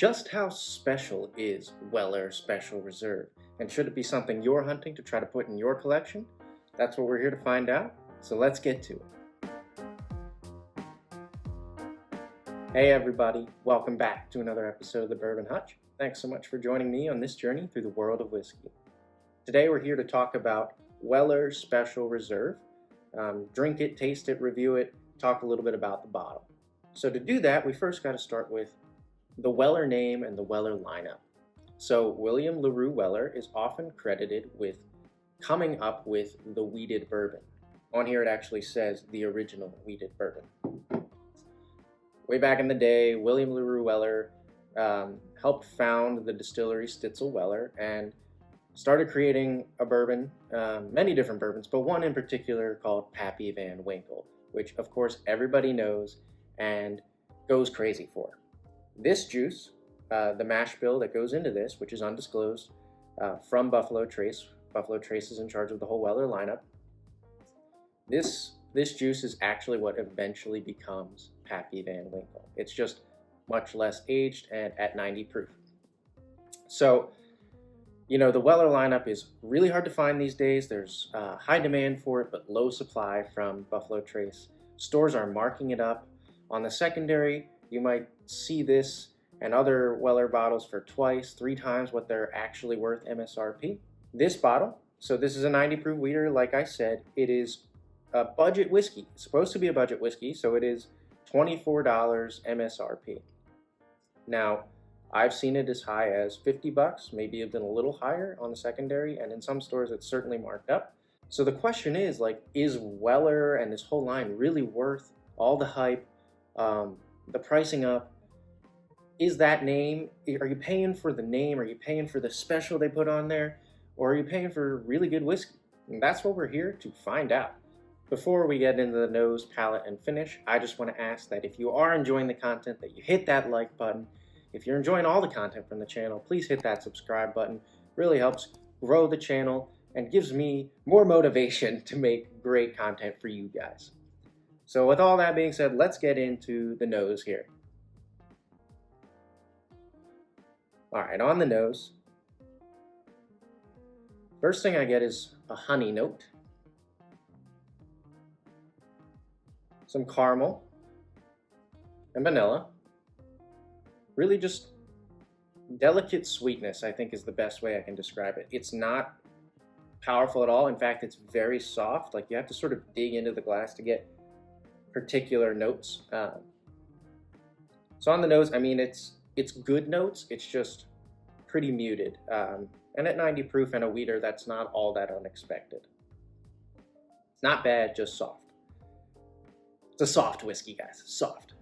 Just how special is Weller Special Reserve? And should it be something you're hunting to try to put in your collection? That's what we're here to find out, so let's get to it. Hey everybody, welcome back to another episode of the Bourbon Hutch. Thanks so much for joining me on this journey through the world of whiskey. Today we're here to talk about Weller Special Reserve. Drink it, taste it, review it, talk a little bit about the bottle. So to do that, we first got to start with the Weller name and the Weller lineup. So William LaRue Weller is often credited with coming up with the wheated bourbon. On here it actually says the original wheated bourbon. Way back in the day, William LaRue Weller helped found the distillery Stitzel Weller and started creating a bourbon, many different bourbons, but one in particular called Pappy Van Winkle, which of course everybody knows and goes crazy for. This juice, the mash bill that goes into this, which is undisclosed, from Buffalo Trace. Buffalo Trace is in charge of the whole Weller lineup. This juice is actually what eventually becomes Pappy Van Winkle. It's just much less aged and at 90 proof. So, you know, the Weller lineup is really hard to find these days. There's high demand for it, but low supply from Buffalo Trace. Stores are marking it up. On the secondary, you might see this and other Weller bottles for twice, 3 times what they're actually worth MSRP. This bottle, so this is a 90 proof wheater, like I said, it is a budget whiskey. It's supposed to be a budget whiskey, so it is $24 MSRP. Now, I've seen it as high as $50, maybe even a little higher on the secondary, and in some stores it's certainly marked up. So the question is, like, is Weller and this whole line really worth all the hype, the pricing up? Is that name, are you paying for the name? Are you paying for the special they put on there? Or are you paying for really good whiskey? And that's what we're here to find out. Before we get into the nose, palate, and finish, I just want to ask that if you are enjoying the content, that you hit that like button. If you're enjoying all the content from the channel, please hit that subscribe button. It really helps grow the channel and gives me more motivation to make great content for you guys. So with all that being said, let's get into the nose here. All right, on the nose, first thing I get is a honey note, some caramel and vanilla. Really just delicate sweetness, I think, is the best way I can describe it. It's not powerful at all. In fact, it's very soft. Like, you have to sort of dig into the glass to get particular notes. So on the nose, I mean, it's good notes. It's just pretty muted. And at 90 proof and a wheater, that's not all that unexpected. It's not bad, just soft. It's a soft whiskey, guys. Soft.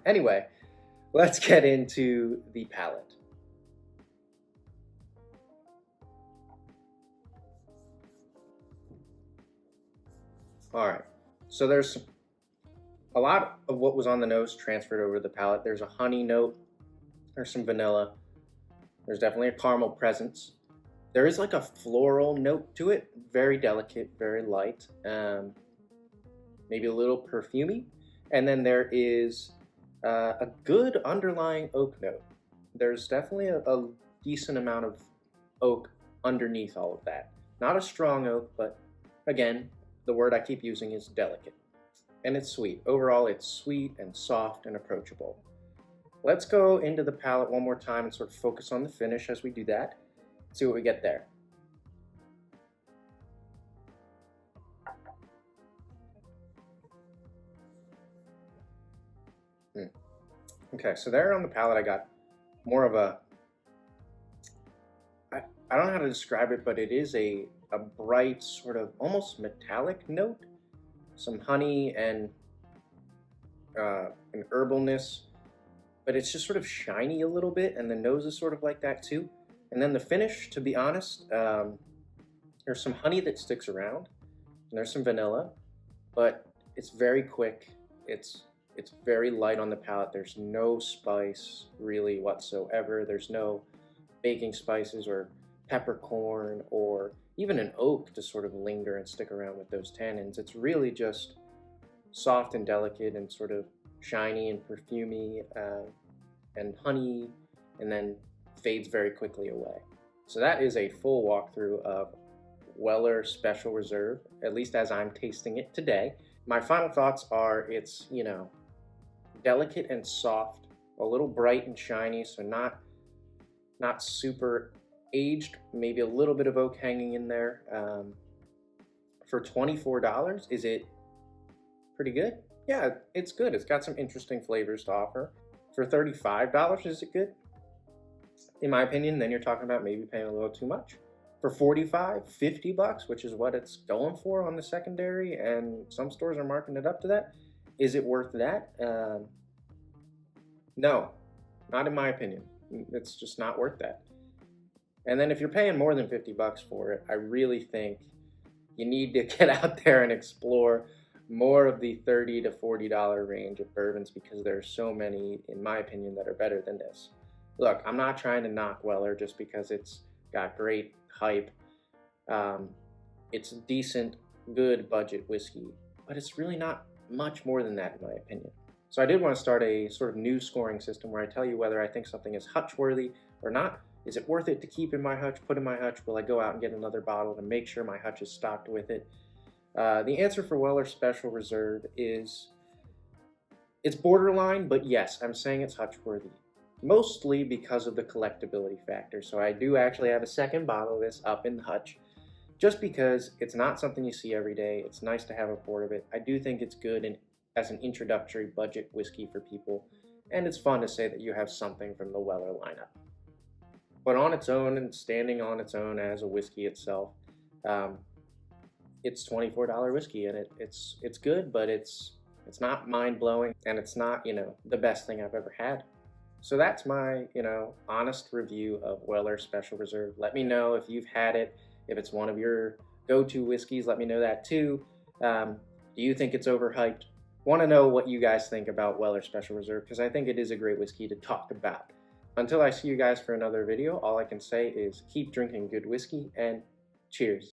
Anyway, let's get into the palate. All right, so there's a lot of what was on the nose transferred over the palate. There's a honey note, there's some vanilla, there's definitely a caramel presence. There is like a floral note to it, very delicate, very light, maybe a little perfumey. And then there is a good underlying oak note. There's definitely a decent amount of oak underneath all of that. Not a strong oak, but again, the word I keep using is delicate. And it's sweet. Overall, it's sweet and soft and approachable. Let's go into the palate one more time and sort of focus on the finish as we do that. See what we get there. Okay, so there on the palate I got more of a, I don't know how to describe it, but it is a bright sort of almost metallic note. Some honey and an herbalness, but it's just sort of shiny a little bit, and the nose is sort of like that too. And then the finish, to be honest, there's some honey that sticks around, and there's some vanilla, but it's very quick. It's very light on the palate. There's no spice really whatsoever. There's no baking spices or peppercorn or even an oak to sort of linger and stick around with those tannins. It's really just soft and delicate and sort of shiny and perfumey and honey and then fades very quickly away. So that is a full walkthrough of Weller Special Reserve, at least as I'm tasting it today. My final thoughts are it's, delicate and soft, a little bright and shiny, so not super aged, maybe a little bit of oak hanging in there. For $24, is it pretty good? Yeah, it's good. It's got some interesting flavors to offer. For $35, is it good? In my opinion, then you're talking about maybe paying a little too much. For $45, $50, which is what it's going for on the secondary, and some stores are marking it up to that, is it worth that? No, not in my opinion. It's just not worth that. And then if you're paying more than $50 for it, I really think you need to get out there and explore more of the $30 to $40 range of bourbons, because there are so many, in my opinion, that are better than this. Look, I'm not trying to knock Weller just because it's got great hype. It's decent, good budget whiskey, but it's really not much more than that, in my opinion. So I did want to start a sort of new scoring system where I tell you whether I think something is hutch worthy or not. Is it worth it to keep in my hutch, put in my hutch? Will I go out and get another bottle to make sure my hutch is stocked with it? The answer for Weller Special Reserve is it's borderline, but yes, I'm saying it's hutch worthy. Mostly because of the collectability factor. So I do actually have a second bottle of this up in the hutch, just because it's not something you see every day. It's nice to have a quart of it. I do think it's good as an introductory budget whiskey for people, and it's fun to say that you have something from the Weller lineup. But on its own and standing on its own as a whiskey itself, it's $24 whiskey, and it's good, but it's not mind-blowing, and it's not, the best thing I've ever had. So that's my, honest review of Weller Special Reserve. Let me know if you've had it, if it's one of your go-to whiskeys. Let me know that too. Do you think it's overhyped? Want to know what you guys think about Weller Special Reserve, because I think it is a great whiskey to talk about. Until I see you guys for another video, all I can say is keep drinking good whiskey, and cheers.